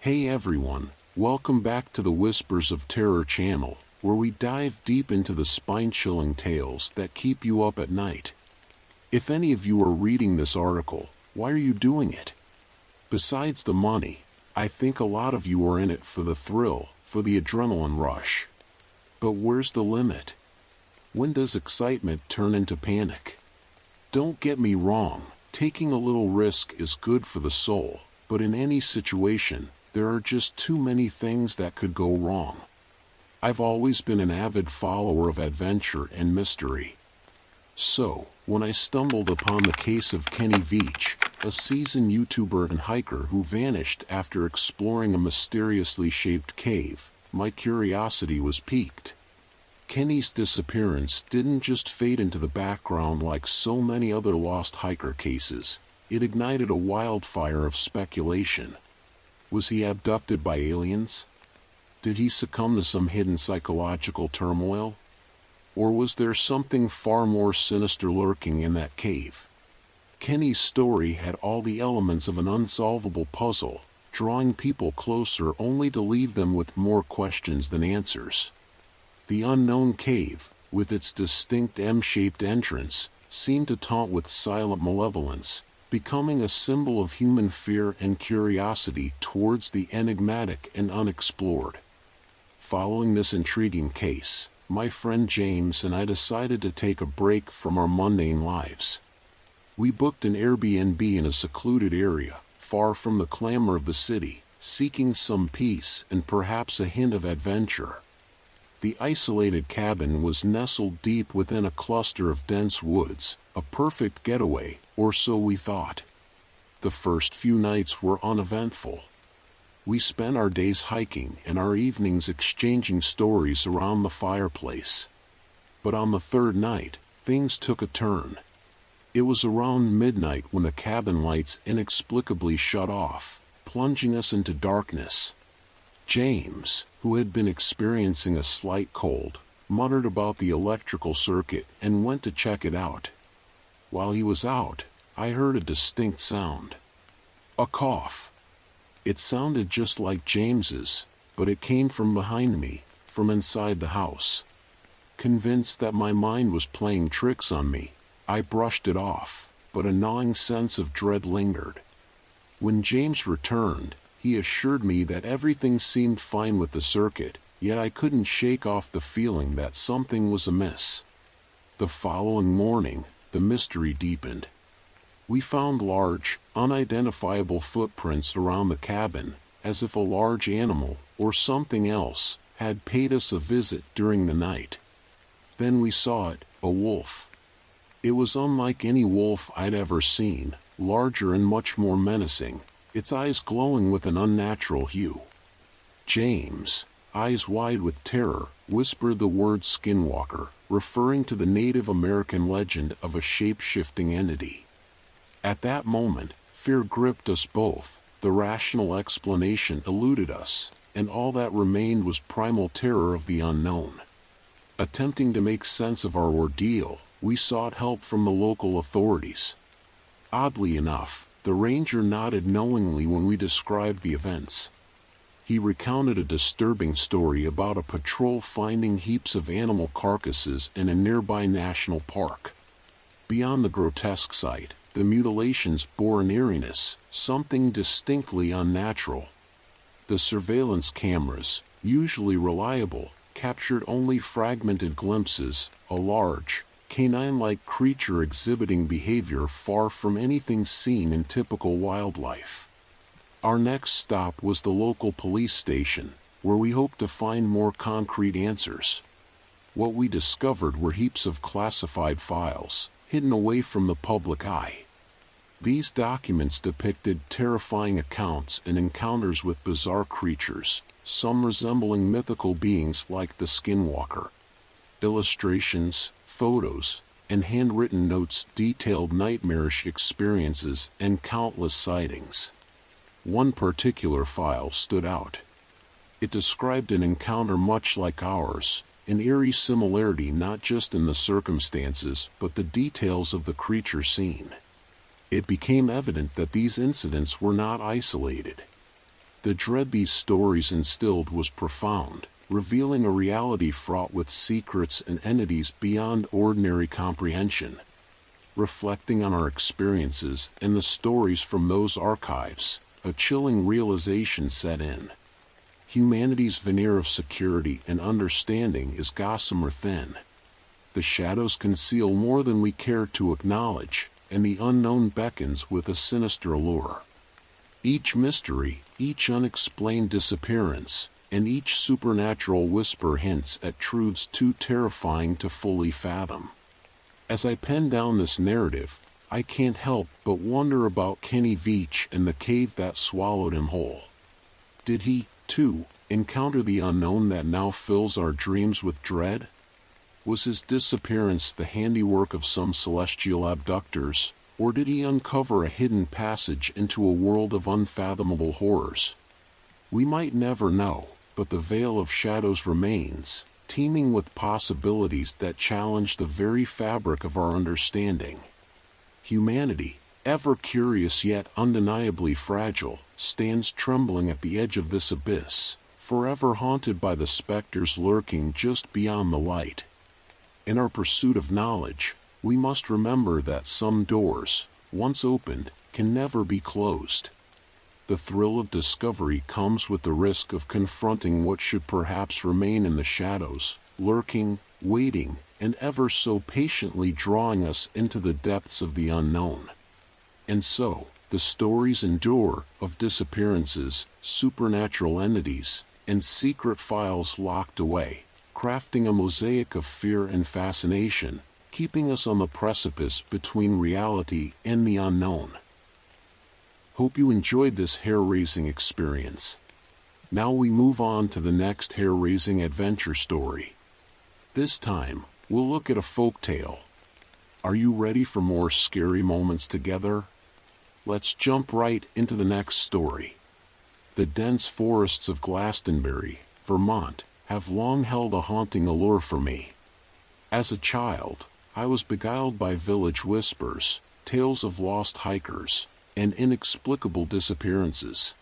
Hey everyone, welcome back to the Whispers of Terror channel, where we dive deep into the spine-chilling tales that keep you up at night. If any of you are reading this article, why are you doing it? Besides the money, I think a lot of you are in it for the thrill, for the adrenaline rush. But where's the limit? When does excitement turn into panic? Don't get me wrong, taking a little risk is good for the soul, but in any situation, there are just too many things that could go wrong. I've always been an avid follower of adventure and mystery. So, when I stumbled upon the case of Kenny Veach, a seasoned YouTuber and hiker who vanished after exploring a mysteriously shaped cave, my curiosity was piqued. Kenny's disappearance didn't just fade into the background like so many other lost hiker cases. It ignited a wildfire of speculation. Was he abducted by aliens? Did he succumb to some hidden psychological turmoil? Or was there something far more sinister lurking in that cave? Kenny's story had all the elements of an unsolvable puzzle, drawing people closer only to leave them with more questions than answers. The unknown cave, with its distinct M-shaped entrance, seemed to taunt with silent malevolence, becoming a symbol of human fear and curiosity towards the enigmatic and unexplored. Following this intriguing case, my friend James and I decided to take a break from our mundane lives. We booked an Airbnb in a secluded area, far from the clamor of the city, seeking some peace and perhaps a hint of adventure. The isolated cabin was nestled deep within a cluster of dense woods, a perfect getaway, or so we thought. The first few nights were uneventful. We spent our days hiking and our evenings exchanging stories around the fireplace. But on the third night, things took a turn. It was around midnight when the cabin lights inexplicably shut off, plunging us into darkness. James, who had been experiencing a slight cold, muttered about the electrical circuit and went to check it out. While he was out, I heard a distinct sound. A cough. It sounded just like James's, but it came from behind me, from inside the house. Convinced that my mind was playing tricks on me, I brushed it off, but a gnawing sense of dread lingered. When James returned, he assured me that everything seemed fine with the circuit, yet I couldn't shake off the feeling that something was amiss. The following morning, the mystery deepened. We found large, unidentifiable footprints around the cabin, as if a large animal, or something else, had paid us a visit during the night. Then we saw it, a wolf. It was unlike any wolf I'd ever seen, larger and much more menacing, its eyes glowing with an unnatural hue. James, eyes wide with terror, whispered the word skinwalker, referring to the Native American legend of a shape-shifting entity. At that moment, fear gripped us both, the rational explanation eluded us, and all that remained was primal terror of the unknown. Attempting to make sense of our ordeal, we sought help from the local authorities. Oddly enough, the ranger nodded knowingly when we described the events. He recounted a disturbing story about a patrol finding heaps of animal carcasses in a nearby national park. Beyond the grotesque sight, the mutilations bore an eeriness, something distinctly unnatural. The surveillance cameras, usually reliable, captured only fragmented glimpses, a large, canine-like creature exhibiting behavior far from anything seen in typical wildlife. Our next stop was the local police station, where we hoped to find more concrete answers. What we discovered were heaps of classified files, hidden away from the public eye. These documents depicted terrifying accounts and encounters with bizarre creatures, some resembling mythical beings like the Skinwalker. Illustrations, photos, and handwritten notes detailed nightmarish experiences and countless sightings. One particular file stood out. It described an encounter much like ours, an eerie similarity not just in the circumstances but the details of the creature seen. It became evident that these incidents were not isolated. The dread these stories instilled was profound, revealing a reality fraught with secrets and entities beyond ordinary comprehension. Reflecting on our experiences and the stories from those archives, a chilling realization set in. Humanity's veneer of security and understanding is gossamer thin. The shadows conceal more than we care to acknowledge, and the unknown beckons with a sinister allure. Each mystery, each unexplained disappearance, and each supernatural whisper hints at truths too terrifying to fully fathom. As I pen down this narrative, I can't help but wonder about Kenny Veach and the cave that swallowed him whole. Did he, too, encounter the unknown that now fills our dreams with dread? Was his disappearance the handiwork of some celestial abductors, or did he uncover a hidden passage into a world of unfathomable horrors? We might never know, but the veil of shadows remains, teeming with possibilities that challenge the very fabric of our understanding. Humanity, ever curious yet undeniably fragile, stands trembling at the edge of this abyss, forever haunted by the specters lurking just beyond the light. In our pursuit of knowledge, we must remember that some doors, once opened, can never be closed. The thrill of discovery comes with the risk of confronting what should perhaps remain in the shadows, lurking, waiting, and ever so patiently drawing us into the depths of the unknown. And so, the stories endure, of disappearances, supernatural entities, and secret files locked away, crafting a mosaic of fear and fascination, keeping us on the precipice between reality and the unknown. Hope you enjoyed this hair-raising experience. Now we move on to the next hair-raising adventure story. This time, we'll look at a folktale. Are you ready for more scary moments together? Let's jump right into the next story. The dense forests of Glastonbury, Vermont, have long held a haunting allure for me. As a child, I was beguiled by village whispers, tales of lost hikers, and inexplicable disappearances.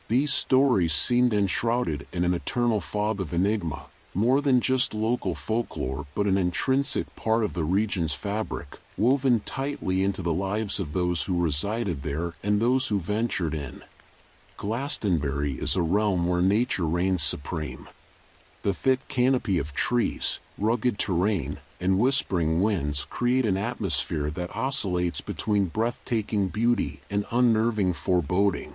These stories seemed enshrouded in an eternal fog of enigma, more than just local folklore but an intrinsic part of the region's fabric, woven tightly into the lives of those who resided there and those who ventured in. Glastonbury is a realm where nature reigns supreme. The thick canopy of trees, rugged terrain, and whispering winds create an atmosphere that oscillates between breathtaking beauty and unnerving foreboding.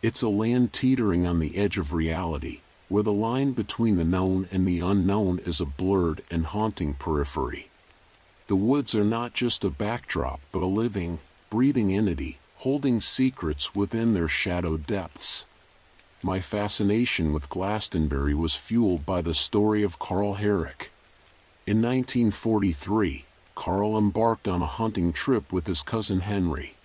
It's a land teetering on the edge of reality, where the line between the known and the unknown is a blurred and haunting periphery. The woods are not just a backdrop but a living, breathing entity, holding secrets within their shadowed depths. My fascination with Glastonbury was fueled by the story of Carl Herrick. In 1943, Carl embarked on a hunting trip with his cousin Henry.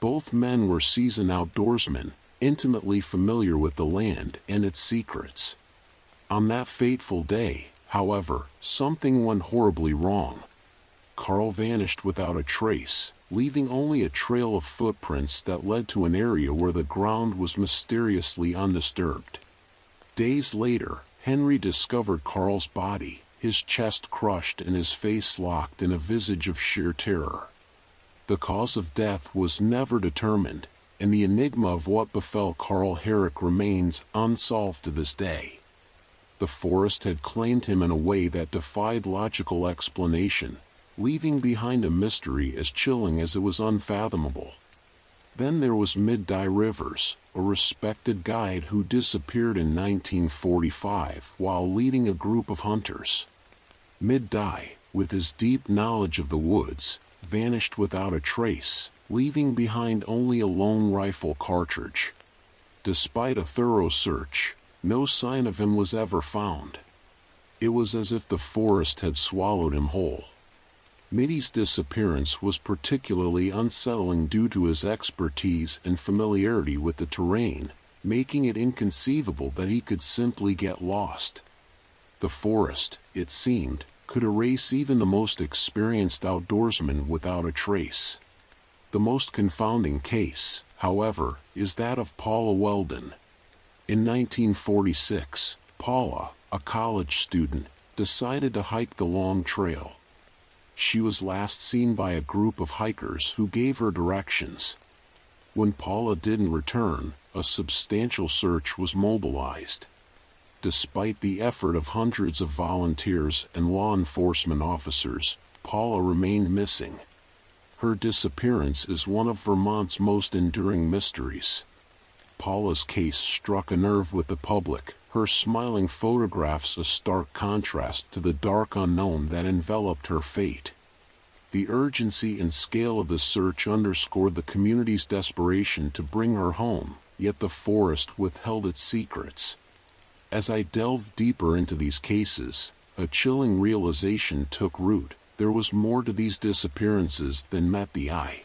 Both men were seasoned outdoorsmen, intimately familiar with the land and its secrets. On that fateful day, however, something went horribly wrong. Carl vanished without a trace, leaving only a trail of footprints that led to an area where the ground was mysteriously undisturbed. Days later, Henry discovered Carl's body, his chest crushed and his face locked in a visage of sheer terror. The cause of death was never determined, and the enigma of what befell Carl Herrick remains unsolved to this day. The forest had claimed him in a way that defied logical explanation, leaving behind a mystery as chilling as it was unfathomable. Then there was Mid-Dye Rivers, a respected guide who disappeared in 1945 while leading a group of hunters. Mid-Dye, with his deep knowledge of the woods, vanished without a trace, leaving behind only a lone rifle cartridge. Despite a thorough search, no sign of him was ever found. It was as if the forest had swallowed him whole. Middy's disappearance was particularly unsettling due to his expertise and familiarity with the terrain, making it inconceivable that he could simply get lost. The forest, it seemed, could erase even the most experienced outdoorsman without a trace. The most confounding case, however, is that of Paula Weldon, In 1946, Paula, a college student, decided to hike the long trail. She was last seen by a group of hikers who gave her directions. When Paula didn't return, a substantial search was mobilized. Despite the effort of hundreds of volunteers and law enforcement officers, Paula remained missing. Her disappearance is one of Vermont's most enduring mysteries. Paula's case struck a nerve with the public, her smiling photographs a stark contrast to the dark unknown that enveloped her fate. The urgency and scale of the search underscored the community's desperation to bring her home, yet the forest withheld its secrets. As I delved deeper into these cases, a chilling realization took root: there was more to these disappearances than met the eye.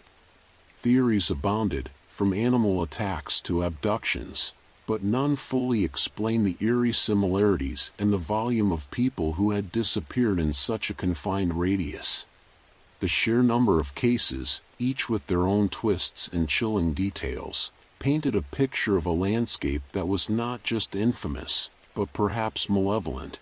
Theories abounded, from animal attacks to abductions, but none fully explained the eerie similarities and the volume of people who had disappeared in such a confined radius. The sheer number of cases, each with their own twists and chilling details, painted a picture of a landscape that was not just infamous, but perhaps malevolent.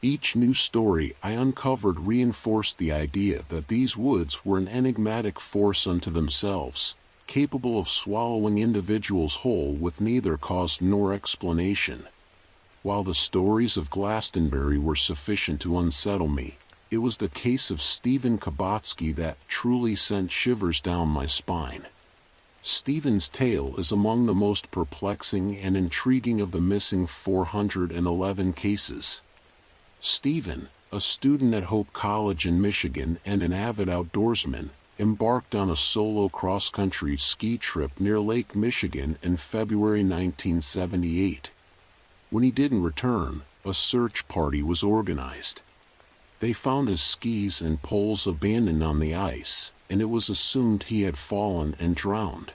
Each new story I uncovered reinforced the idea that these woods were an enigmatic force unto themselves, capable of swallowing individuals whole with neither cause nor explanation. While the stories of Glastonbury were sufficient to unsettle me, it was the case of Stephen Kabatsky that truly sent shivers down my spine. Stephen's tale is among the most perplexing and intriguing of the missing 411 cases. Stephen, a student at Hope College in Michigan and an avid outdoorsman, embarked on a solo cross-country ski trip near Lake Michigan in February 1978. When he didn't return, a search party was organized. They found his skis and poles abandoned on the ice, and it was assumed he had fallen and drowned.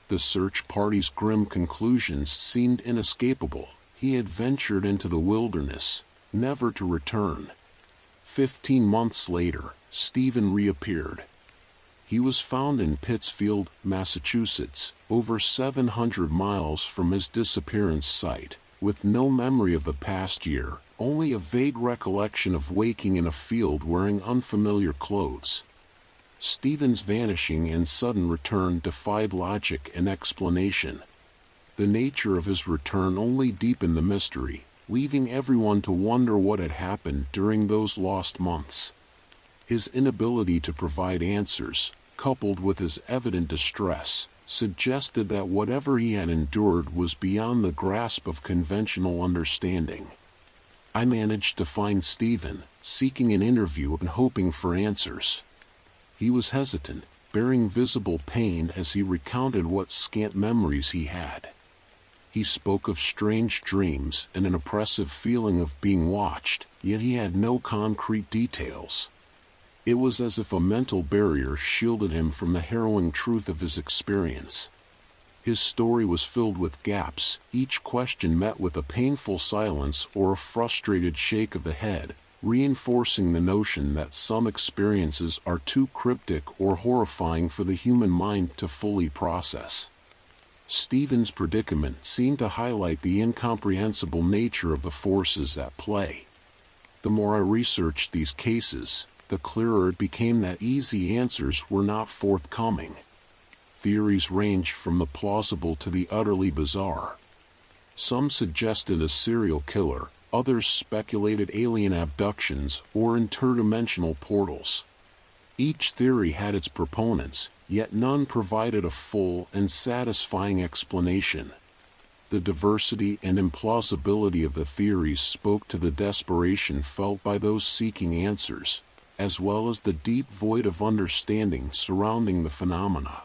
The search party's grim conclusions seemed inescapable: he had ventured into the wilderness, never to return. 15 months later, Stephen reappeared. He was found in Pittsfield, Massachusetts, over 700 miles from his disappearance site, with no memory of the past year, only a vague recollection of waking in a field wearing unfamiliar clothes. Stephen's vanishing and sudden return defied logic and explanation. The nature of his return only deepened the mystery, leaving everyone to wonder what had happened during those lost months. His inability to provide answers, coupled with his evident distress, suggested that whatever he had endured was beyond the grasp of conventional understanding. I managed to find Stephen, seeking an interview and hoping for answers. He was hesitant, bearing visible pain as he recounted what scant memories he had. He spoke of strange dreams and an oppressive feeling of being watched, yet he had no concrete details. It was as if a mental barrier shielded him from the harrowing truth of his experience. His story was filled with gaps, each question met with a painful silence or a frustrated shake of the head, reinforcing the notion that some experiences are too cryptic or horrifying for the human mind to fully process. Stephen's predicament seemed to highlight the incomprehensible nature of the forces at play. The more I researched these cases, the clearer it became that easy answers were not forthcoming. Theories ranged from the plausible to the utterly bizarre. Some suggested a serial killer, others speculated alien abductions or interdimensional portals. Each theory had its proponents, yet none provided a full and satisfying explanation. The diversity and implausibility of the theories spoke to the desperation felt by those seeking answers, as well as the deep void of understanding surrounding the phenomena.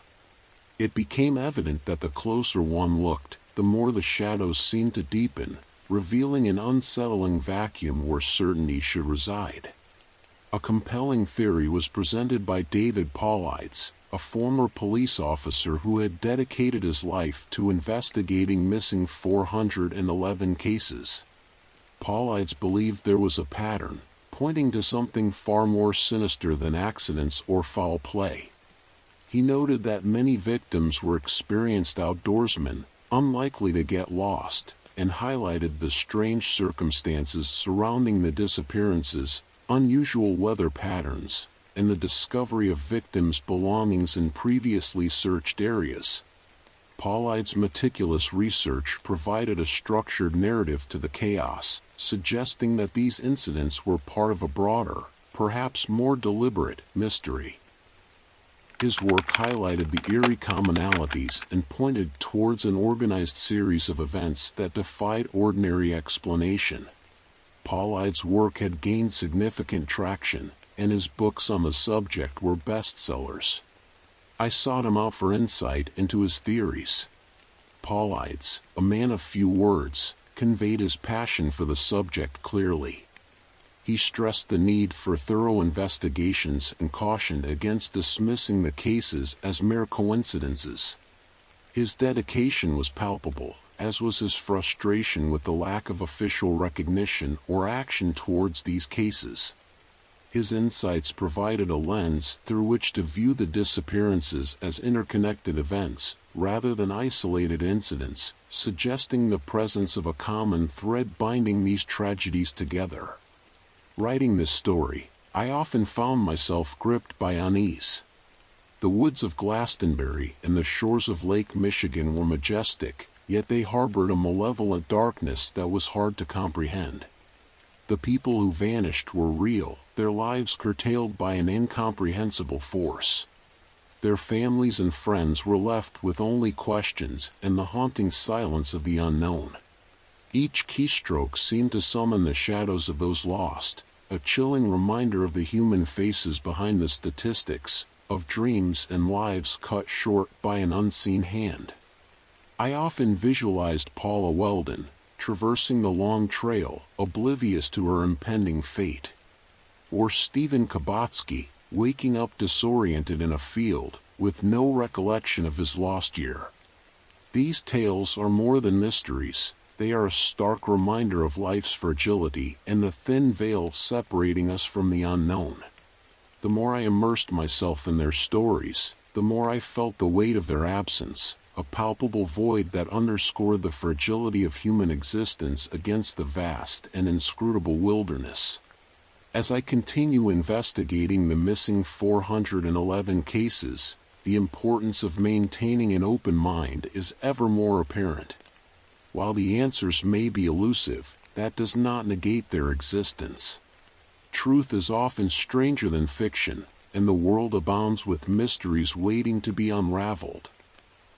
It became evident that the closer one looked, the more the shadows seemed to deepen, revealing an unsettling vacuum where certainty should reside. A compelling theory was presented by David Paulides, a former police officer who had dedicated his life to investigating missing 411 cases. Paulides believed there was a pattern, pointing to something far more sinister than accidents or foul play. He noted that many victims were experienced outdoorsmen, unlikely to get lost, and highlighted the strange circumstances surrounding the disappearances, unusual weather patterns, and the discovery of victims' belongings in previously searched areas. Paulide's meticulous research provided a structured narrative to the chaos, suggesting that these incidents were part of a broader, perhaps more deliberate, mystery. His work highlighted the eerie commonalities and pointed towards an organized series of events that defied ordinary explanation. Paulide's work had gained significant traction, and his books on the subject were bestsellers. I sought him out for insight into his theories. Paulides, a man of few words, conveyed his passion for the subject clearly. He stressed the need for thorough investigations and cautioned against dismissing the cases as mere coincidences. His dedication was palpable, as was his frustration with the lack of official recognition or action towards these cases. His insights provided a lens through which to view the disappearances as interconnected events, rather than isolated incidents, suggesting the presence of a common thread binding these tragedies together. Writing this story, I often found myself gripped by unease. The woods of Glastonbury and the shores of Lake Michigan were majestic, yet they harbored a malevolent darkness that was hard to comprehend. The people who vanished were real, their lives curtailed by an incomprehensible force. Their families and friends were left with only questions and the haunting silence of the unknown. Each keystroke seemed to summon the shadows of those lost, a chilling reminder of the human faces behind the statistics, of dreams and lives cut short by an unseen hand. I often visualized Paula Weldon, traversing the long trail, oblivious to her impending fate. Or Stephen Kabatsky, waking up disoriented in a field, with no recollection of his lost year. These tales are more than mysteries, they are a stark reminder of life's fragility and the thin veil separating us from the unknown. The more I immersed myself in their stories, the more I felt the weight of their absence, a palpable void that underscored the fragility of human existence against the vast and inscrutable wilderness. As I continue investigating the missing 411 cases, the importance of maintaining an open mind is ever more apparent. While the answers may be elusive, that does not negate their existence. Truth is often stranger than fiction, and the world abounds with mysteries waiting to be unraveled.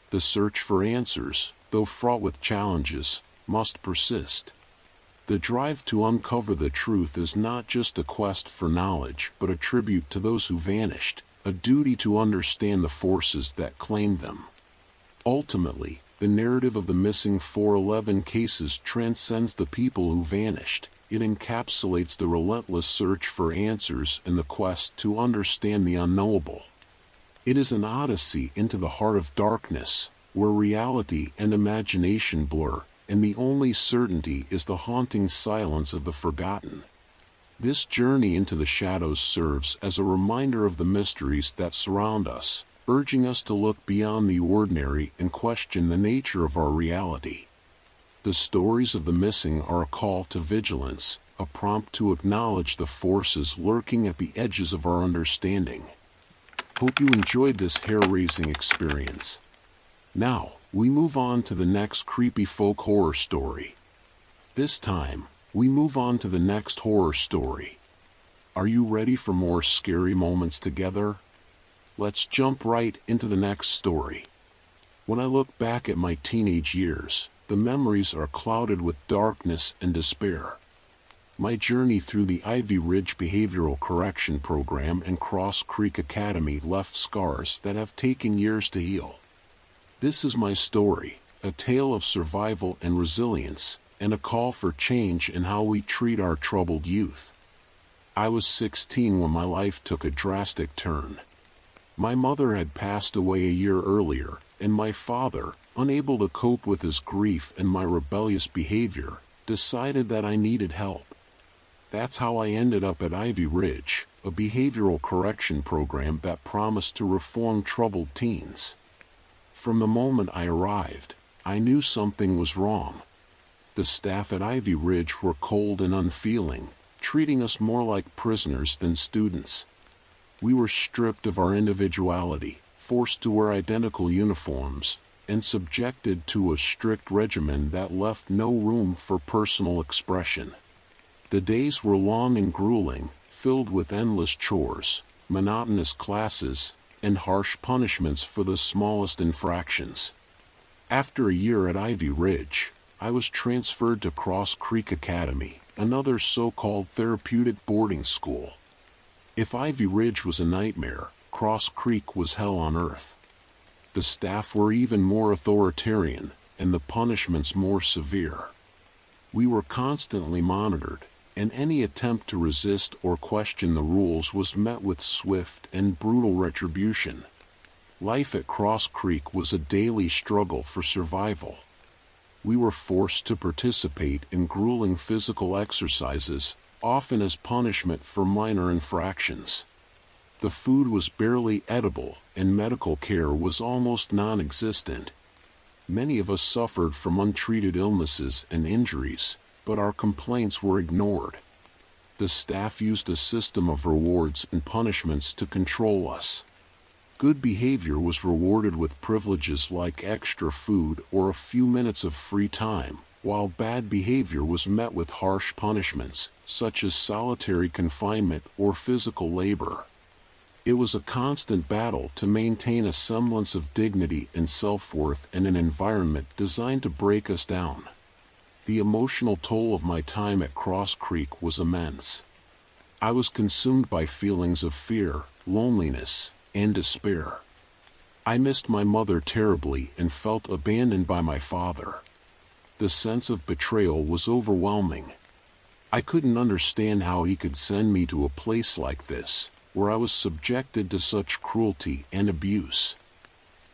The search for answers, though fraught with challenges, must persist. The drive to uncover the truth is not just a quest for knowledge but a tribute to those who vanished, a duty to understand the forces that claimed them. Ultimately, the narrative of the missing 411 cases transcends the people who vanished. It encapsulates the relentless search for answers and the quest to understand the unknowable. It is an odyssey into the heart of darkness, where reality and imagination blur, and the only certainty is the haunting silence of the forgotten. This journey into the shadows serves as a reminder of the mysteries that surround us, urging us to look beyond the ordinary and question the nature of our reality. The stories of the missing are a call to vigilance, a prompt to acknowledge the forces lurking at the edges of our understanding. Hope you enjoyed this hair-raising experience. Now, we move on to the next creepy folk horror story. This time, we move on to the next horror story. Are you ready for more scary moments together? Let's jump right into the next story. When I look back at my teenage years, the memories are clouded with darkness and despair. My journey through the Ivy Ridge Behavioral Correction Program and Cross Creek Academy left scars that have taken years to heal. This is my story, a tale of survival and resilience, and a call for change in how we treat our troubled youth. I was 16 when my life took a drastic turn. My mother had passed away a year earlier, and my father, unable to cope with his grief and my rebellious behavior, decided that I needed help. That's how I ended up at Ivy Ridge, a behavioral correction program that promised to reform troubled teens. From the moment I arrived, I knew something was wrong. The staff at Ivy Ridge were cold and unfeeling, treating us more like prisoners than students. We were stripped of our individuality, forced to wear identical uniforms, and subjected to a strict regimen that left no room for personal expression. The days were long and grueling, filled with endless chores, monotonous classes, and harsh punishments for the smallest infractions. After a year at Ivy Ridge, I was transferred to Cross Creek Academy, another so-called therapeutic boarding school. If Ivy Ridge was a nightmare, Cross Creek was hell on earth. The staff were even more authoritarian, and the punishments more severe. We were constantly monitored, and any attempt to resist or question the rules was met with swift and brutal retribution. Life at Cross Creek was a daily struggle for survival. We were forced to participate in grueling physical exercises, often as punishment for minor infractions. The food was barely edible, and medical care was almost non-existent. Many of us suffered from untreated illnesses and injuries, but our complaints were ignored. The staff used a system of rewards and punishments to control us. Good behavior was rewarded with privileges like extra food or a few minutes of free time, while bad behavior was met with harsh punishments, such as solitary confinement or physical labor. It was a constant battle to maintain a semblance of dignity and self-worth in an environment designed to break us down. The emotional toll of my time at Cross Creek was immense. I was consumed by feelings of fear, loneliness, and despair. I missed my mother terribly and felt abandoned by my father. The sense of betrayal was overwhelming. I couldn't understand how he could send me to a place like this, where I was subjected to such cruelty and abuse.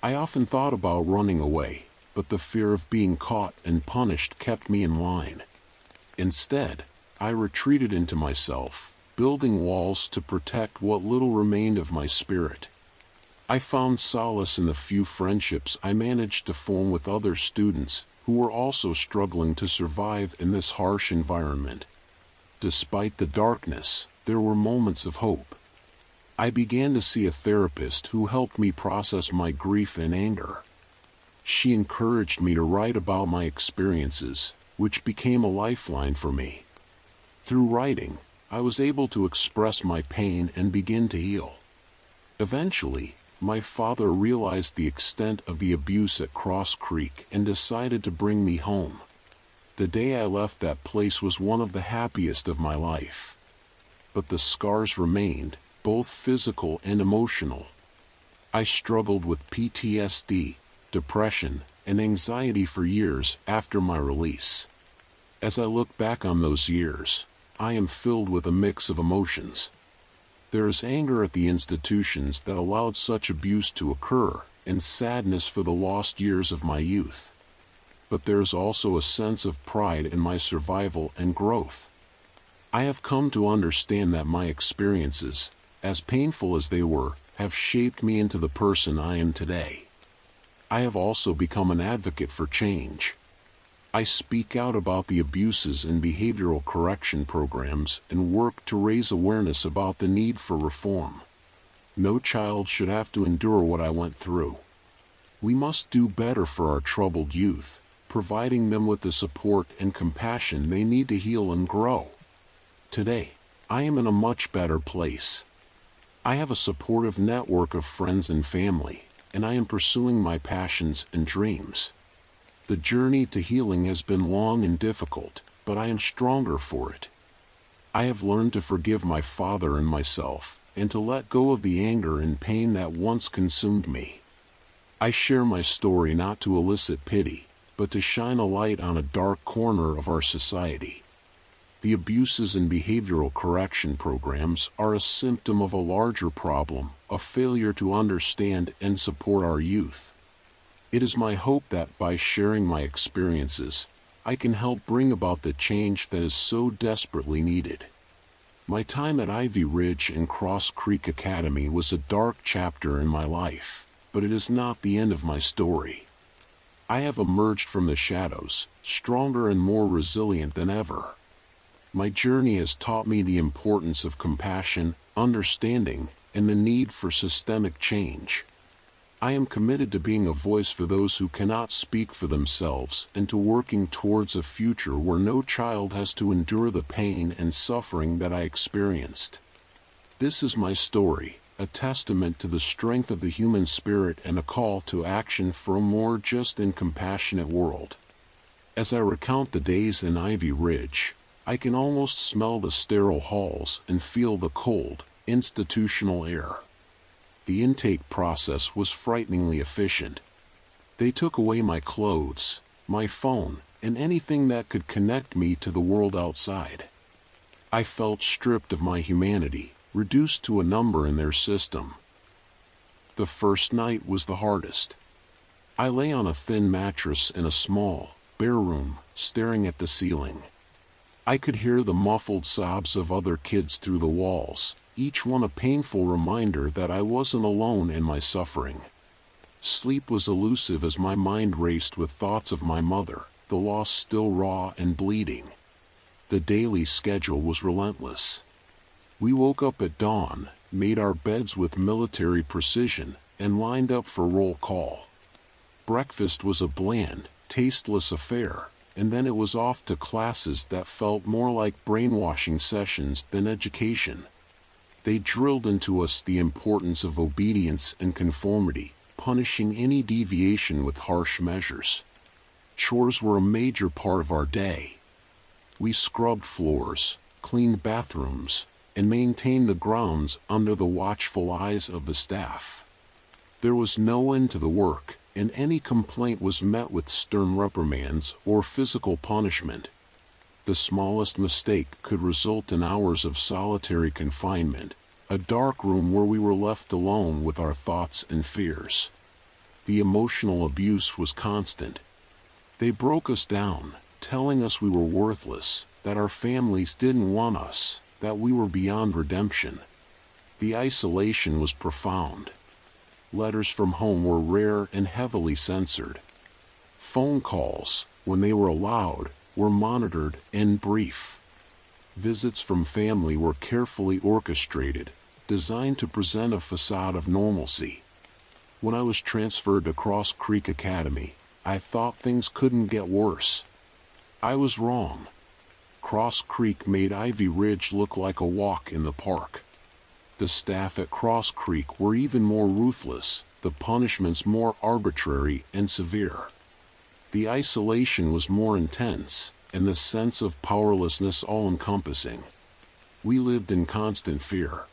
I often thought about running away, but the fear of being caught and punished kept me in line. Instead, I retreated into myself, building walls to protect what little remained of my spirit. I found solace in the few friendships I managed to form with other students who were also struggling to survive in this harsh environment. Despite the darkness, there were moments of hope. I began to see a therapist who helped me process my grief and anger. She encouraged me to write about my experiences, which became a lifeline for me. Through writing, I was able to express my pain and begin to heal. Eventually, my father realized the extent of the abuse at Cross Creek and decided to bring me home. The day I left that place was one of the happiest of my life. But the scars remained, both physical and emotional. I struggled with PTSD, depression, and anxiety for years after my release. As I look back on those years, I am filled with a mix of emotions. There is anger at the institutions that allowed such abuse to occur, and sadness for the lost years of my youth. But there is also a sense of pride in my survival and growth. I have come to understand that my experiences, as painful as they were, have shaped me into the person I am today. I have also become an advocate for change. I speak out about the abuses in behavioral correction programs and work to raise awareness about the need for reform. No child should have to endure what I went through. We must do better for our troubled youth, providing them with the support and compassion they need to heal and grow. Today, I am in a much better place. I have a supportive network of friends and family, and I am pursuing my passions and dreams. The journey to healing has been long and difficult, but I am stronger for it. I have learned to forgive my father and myself, and to let go of the anger and pain that once consumed me. I share my story not to elicit pity, but to shine a light on a dark corner of our society. The abuses in behavioral correction programs are a symptom of a larger problem, a failure to understand and support our youth. It is my hope that by sharing my experiences, I can help bring about the change that is so desperately needed. My time at Ivy Ridge and Cross Creek Academy was a dark chapter in my life, but it is not the end of my story. I have emerged from the shadows, stronger and more resilient than ever. My journey has taught me the importance of compassion, understanding, and the need for systemic change. I am committed to being a voice for those who cannot speak for themselves and to working towards a future where no child has to endure the pain and suffering that I experienced. This is my story, a testament to the strength of the human spirit and a call to action for a more just and compassionate world. As I recount the days in Ivy Ridge, I can almost smell the sterile halls and feel the cold, institutional air. The intake process was frighteningly efficient. They took away my clothes, my phone, and anything that could connect me to the world outside. I felt stripped of my humanity, reduced to a number in their system. The first night was the hardest. I lay on a thin mattress in a small, bare room, staring at the ceiling. I could hear the muffled sobs of other kids through the walls, each one a painful reminder that I wasn't alone in my suffering. Sleep was elusive as my mind raced with thoughts of my mother, the loss still raw and bleeding. The daily schedule was relentless. We woke up at dawn, made our beds with military precision, and lined up for roll call. Breakfast was a bland, tasteless affair, and then it was off to classes that felt more like brainwashing sessions than education. They drilled into us the importance of obedience and conformity, punishing any deviation with harsh measures. Chores were a major part of our day. We scrubbed floors, cleaned bathrooms, and maintained the grounds under the watchful eyes of the staff. There was no end to the work, and any complaint was met with stern reprimands or physical punishment. The smallest mistake could result in hours of solitary confinement, a dark room where we were left alone with our thoughts and fears. The emotional abuse was constant. They broke us down, telling us we were worthless, that our families didn't want us, that we were beyond redemption. The isolation was profound. Letters from home were rare and heavily censored. Phone calls, when they were allowed, were monitored and brief. Visits from family were carefully orchestrated, designed to present a facade of normalcy. When I was transferred to Cross Creek Academy, I thought things couldn't get worse. I was wrong. Cross Creek made Ivy Ridge look like a walk in the park. The staff at Cross Creek were even more ruthless, the punishments more arbitrary and severe. The isolation was more intense, and the sense of powerlessness all-encompassing. We lived in constant fear.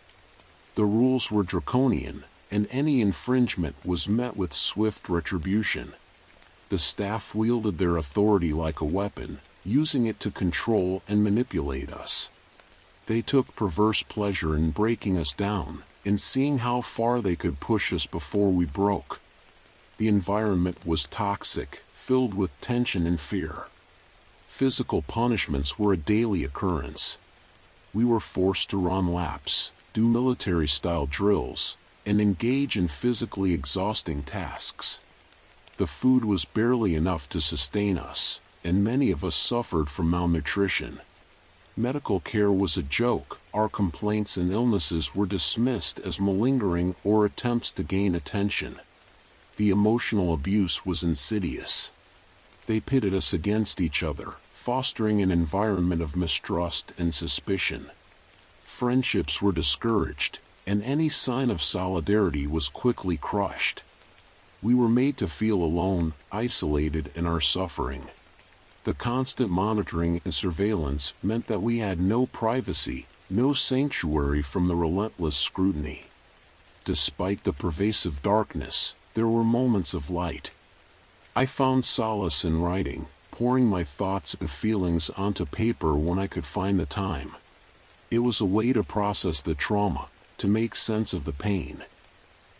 The rules were draconian, and any infringement was met with swift retribution. The staff wielded their authority like a weapon, using it to control and manipulate us. They took perverse pleasure in breaking us down, in seeing how far they could push us before we broke. The environment was toxic, filled with tension and fear. Physical punishments were a daily occurrence. We were forced to run laps, do military-style drills, and engage in physically exhausting tasks. The food was barely enough to sustain us, and many of us suffered from malnutrition. Medical care was a joke. Our complaints and illnesses were dismissed as malingering or attempts to gain attention. The emotional abuse was insidious. They pitted us against each other, fostering an environment of mistrust and suspicion. Friendships were discouraged, and any sign of solidarity was quickly crushed. We were made to feel alone, isolated in our suffering. The constant monitoring and surveillance meant that we had no privacy, no sanctuary from the relentless scrutiny. Despite the pervasive darkness, there were moments of light. I found solace in writing, pouring my thoughts and feelings onto paper when I could find the time. It was a way to process the trauma, to make sense of the pain.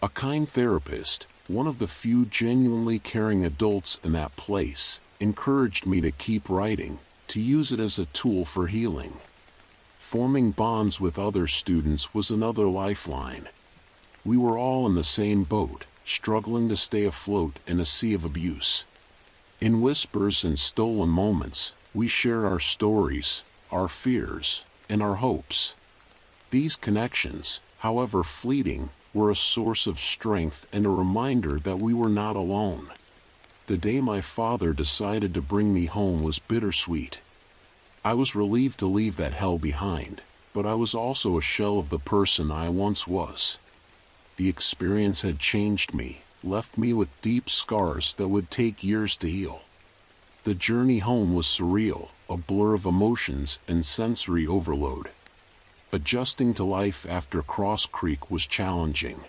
A kind therapist, one of the few genuinely caring adults in that place, encouraged me to keep writing, to use it as a tool for healing. Forming bonds with other students was another lifeline. We were all in the same boat, struggling to stay afloat in a sea of abuse. In whispers and stolen moments, we share our stories, our fears, and our hopes. These connections, however fleeting, were a source of strength and a reminder that we were not alone. The day my father decided to bring me home was bittersweet. I was relieved to leave that hell behind, but I was also a shell of the person I once was. The experience had changed me, left me with deep scars that would take years to heal. The journey home was surreal, a blur of emotions and sensory overload. Adjusting to life after Cross Creek was challenging.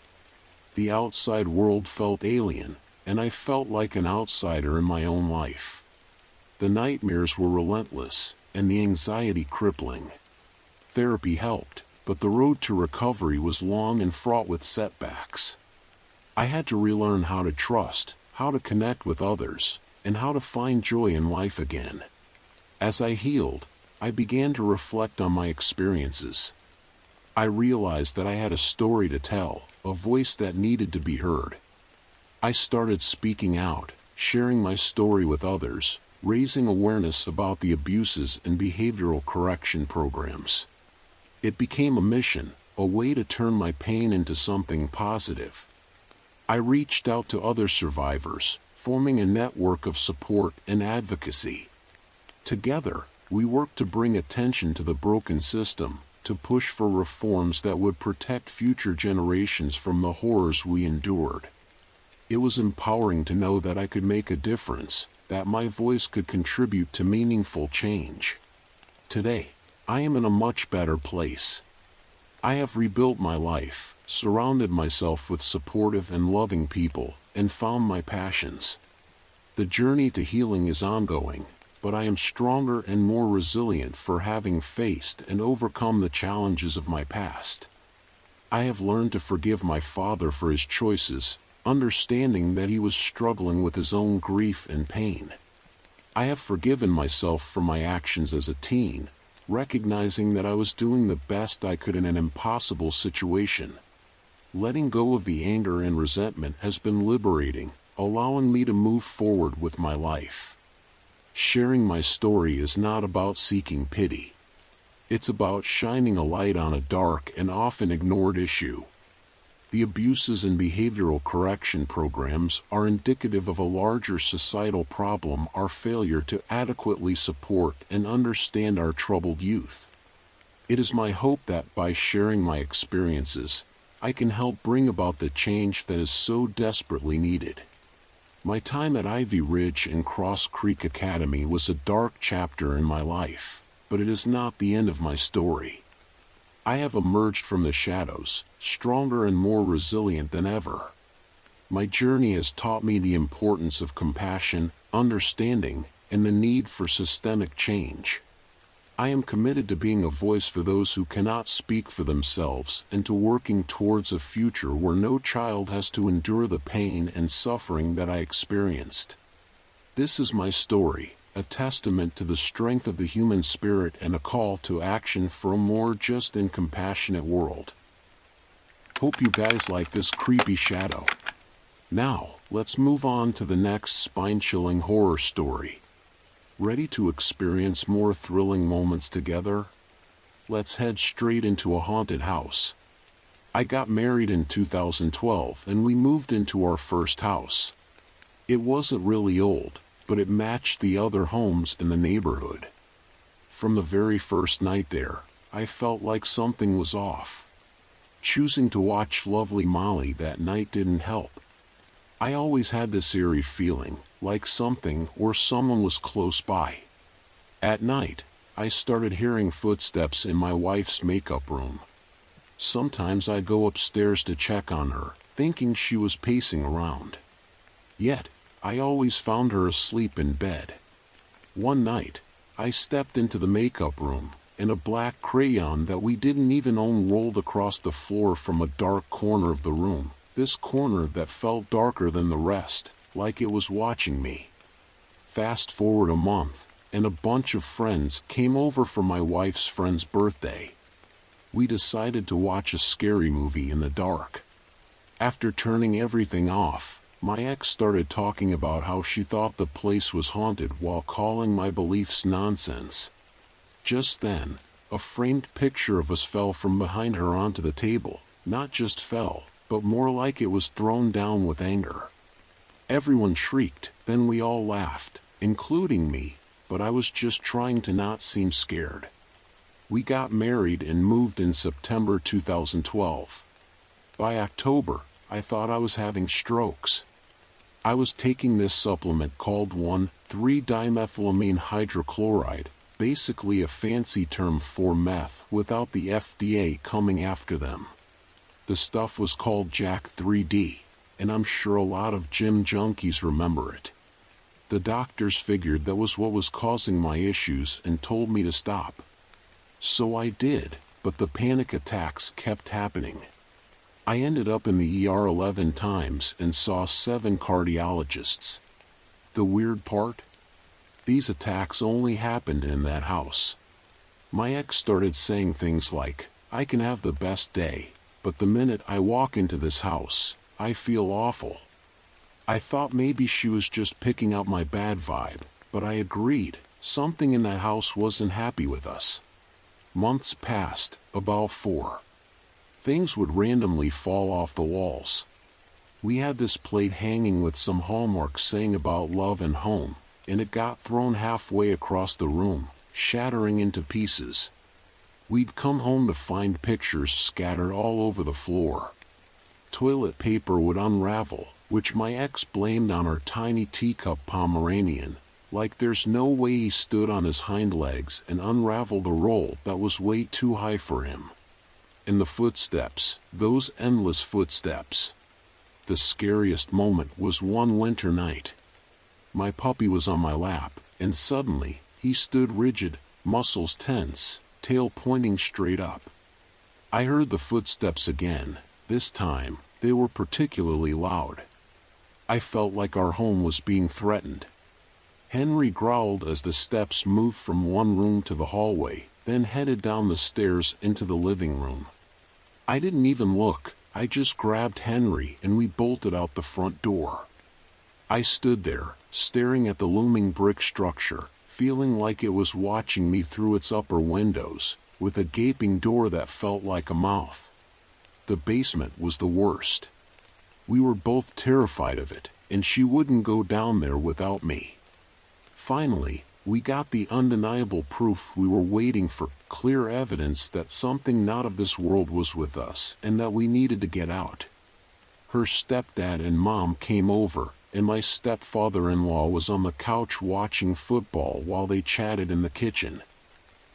The outside world felt alien, and I felt like an outsider in my own life. The nightmares were relentless, and the anxiety crippling. Therapy helped, but the road to recovery was long and fraught with setbacks. I had to relearn how to trust, how to connect with others, and how to find joy in life again. As I healed, I began to reflect on my experiences. I realized that I had a story to tell, a voice that needed to be heard. I started speaking out, sharing my story with others, raising awareness about the abuses and behavioral correction programs. It became a mission, a way to turn my pain into something positive. I reached out to other survivors, forming a network of support and advocacy. Together, we worked to bring attention to the broken system, to push for reforms that would protect future generations from the horrors we endured. It was empowering to know that I could make a difference, that my voice could contribute to meaningful change. Today, I am in a much better place. I have rebuilt my life, surrounded myself with supportive and loving people, and found my passions. The journey to healing is ongoing, but I am stronger and more resilient for having faced and overcome the challenges of my past. I have learned to forgive my father for his choices, understanding that he was struggling with his own grief and pain. I have forgiven myself for my actions as a teen, recognizing that I was doing the best I could in an impossible situation. Letting go of the anger and resentment has been liberating, allowing me to move forward with my life. Sharing my story is not about seeking pity. It's about shining a light on a dark and often ignored issue. The abuses and behavioral correction programs are indicative of a larger societal problem: our failure to adequately support and understand our troubled youth. It is my hope that by sharing my experiences, I can help bring about the change that is so desperately needed. My time at Ivy Ridge and Cross Creek Academy was a dark chapter in my life, but it is not the end of my story. I have emerged from the shadows, stronger and more resilient than ever. My journey has taught me the importance of compassion, understanding, and the need for systemic change. I am committed to being a voice for those who cannot speak for themselves and to working towards a future where no child has to endure the pain and suffering that I experienced. This is my story, a testament to the strength of the human spirit and a call to action for a more just and compassionate world. Hope you guys like this creepy shadow. Now, let's move on to the next spine-chilling horror story. Ready to experience more thrilling moments together? Let's head straight into a haunted house. I got married in 2012 and we moved into our first house. It wasn't really old, but it matched the other homes in the neighborhood. From the very first night there, I felt like something was off. Choosing to watch Lovely Molly that night didn't help. I always had this eerie feeling, like something or someone was close by. At night, I started hearing footsteps in my wife's makeup room. Sometimes I'd go upstairs to check on her, thinking she was pacing around. Yet, I always found her asleep in bed. One night, I stepped into the makeup room, and a black crayon that we didn't even own rolled across the floor from a dark corner of the room, this corner that felt darker than the rest, like it was watching me. Fast forward a month, and a bunch of friends came over for my wife's friend's birthday. We decided to watch a scary movie in the dark. After turning everything off, My ex started talking about how she thought the place was haunted while calling my beliefs nonsense. Just then, a framed picture of us fell from behind her onto the table. Not just fell, but more like it was thrown down with anger. Everyone shrieked, then we all laughed, including me, but I was just trying to not seem scared. We got married and moved in September 2012. By October, I thought I was having strokes. I was taking this supplement called 1,3-dimethylamine hydrochloride, basically a fancy term for meth without the FDA coming after them. The stuff was called Jack 3D, and I'm sure a lot of gym junkies remember it. The doctors figured that was what was causing my issues and told me to stop. So I did, but the panic attacks kept happening. I ended up in the ER 11 times and saw 7 cardiologists. The weird part? These attacks only happened in that house. My ex started saying things like, "I can have the best day, but the minute I walk into this house, I feel awful." I thought maybe she was just picking out my bad vibe, but I agreed, something in that house wasn't happy with us. Months passed, about 4. Things would randomly fall off the walls. We had this plate hanging with some hallmarks saying about love and home, and it got thrown halfway across the room, shattering into pieces. We'd come home to find pictures scattered all over the floor. Toilet paper would unravel, which my ex blamed on our tiny teacup Pomeranian, like there's no way he stood on his hind legs and unraveled a roll that was way too high for him. And the footsteps, those endless footsteps. The scariest moment was one winter night. My puppy was on my lap, and suddenly, he stood rigid, muscles tense, tail pointing straight up. I heard the footsteps again. This time, they were particularly loud. I felt like our home was being threatened. Henry growled as the steps moved from one room to the hallway, then headed down the stairs into the living room. I didn't even look, I just grabbed Henry and we bolted out the front door. I stood there, staring at the looming brick structure, feeling like it was watching me through its upper windows, with a gaping door that felt like a mouth. The basement was the worst. We were both terrified of it, and she wouldn't go down there without me. Finally, we got the undeniable proof we were waiting for, clear evidence that something not of this world was with us and that we needed to get out. Her stepdad and mom came over, and my stepfather-in-law was on the couch watching football while they chatted in the kitchen.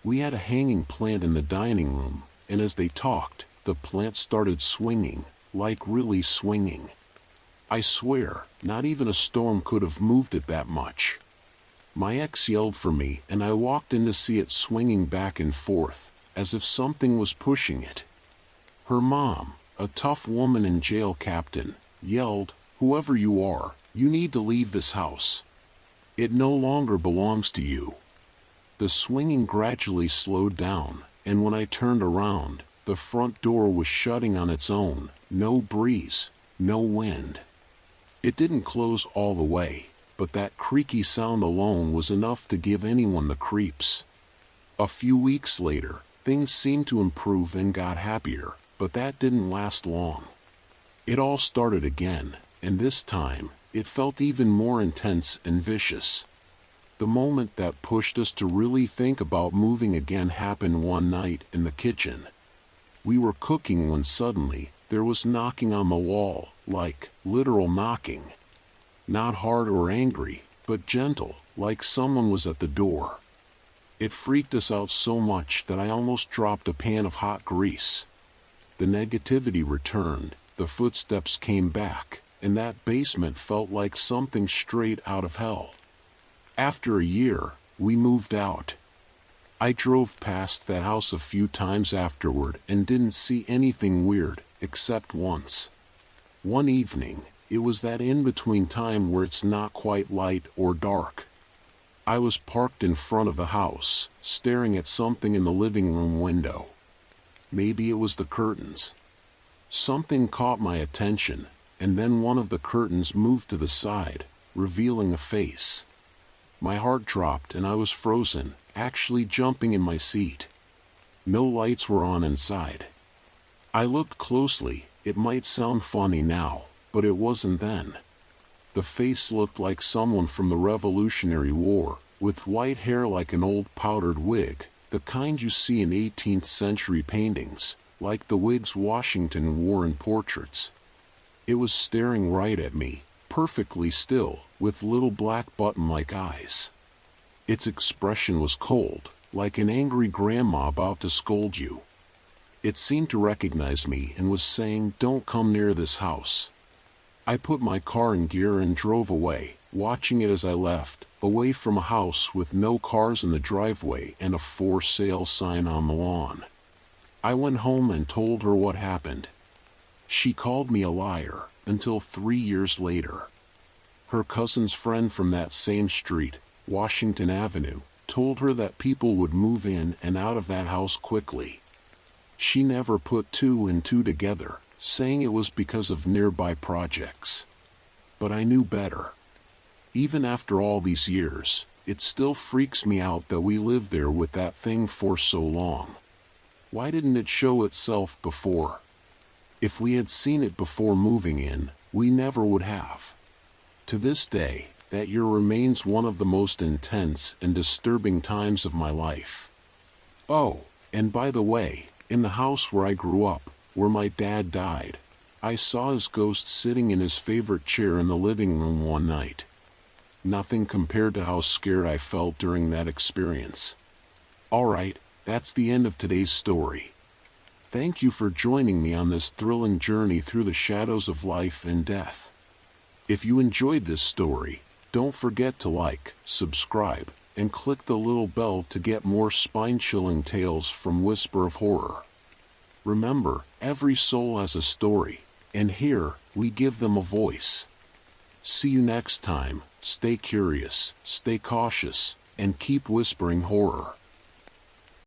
We had a hanging plant in the dining room, and as they talked, the plant started swinging, like really swinging. I swear, not even a storm could have moved it that much. My ex yelled for me and I walked in to see it swinging back and forth, as if something was pushing it. Her mom, a tough woman and jail captain, yelled, "Whoever you are, you need to leave this house. It no longer belongs to you." The swinging gradually slowed down, and when I turned around, the front door was shutting on its own, no breeze, no wind. It didn't close all the way, but that creaky sound alone was enough to give anyone the creeps. A few weeks later, things seemed to improve and got happier, but that didn't last long. It all started again, and this time, it felt even more intense and vicious. The moment that pushed us to really think about moving again happened one night in the kitchen. We were cooking when suddenly, there was knocking on the wall, like, literal knocking. Not hard or angry, but gentle, like someone was at the door. It freaked us out so much that I almost dropped a pan of hot grease. The negativity returned, the footsteps came back, and that basement felt like something straight out of hell. After a year, we moved out. I drove past that house a few times afterward and didn't see anything weird, except once. One evening, it was that in-between time where it's not quite light or dark. I was parked in front of the house, staring at something in the living room window. Maybe it was the curtains. Something caught my attention, and then one of the curtains moved to the side, revealing a face. My heart dropped and I was frozen, actually jumping in my seat. No lights were on inside. I looked closely. It might sound funny now, but it wasn't then. The face looked like someone from the Revolutionary War, with white hair like an old powdered wig, the kind you see in 18th century paintings, like the wigs Washington wore in portraits. It was staring right at me, perfectly still, with little black button-like eyes. Its expression was cold, like an angry grandma about to scold you. It seemed to recognize me and was saying, "Don't come near this house." I put my car in gear and drove away, watching it as I left, away from a house with no cars in the driveway and a for sale sign on the lawn. I went home and told her what happened. She called me a liar, until 3 years later. Her cousin's friend from that same street, Washington Avenue, told her that people would move in and out of that house quickly. She never put two and two together, saying it was because of nearby projects. But I knew better. Even after all these years, it still freaks me out that we lived there with that thing for so long. Why didn't it show itself before? If we had seen it before moving in, we never would have. To this day, that year remains one of the most intense and disturbing times of my life. Oh, and by the way, in the house where I grew up, where my dad died, I saw his ghost sitting in his favorite chair in the living room one night. Nothing compared to how scared I felt during that experience. Alright, that's the end of today's story. Thank you for joining me on this thrilling journey through the shadows of life and death. If you enjoyed this story, don't forget to like, subscribe, and click the little bell to get more spine-chilling tales from Whisper of Horror. Remember, every soul has a story, and here, we give them a voice. See you next time. Stay curious, stay cautious, and keep whispering horror.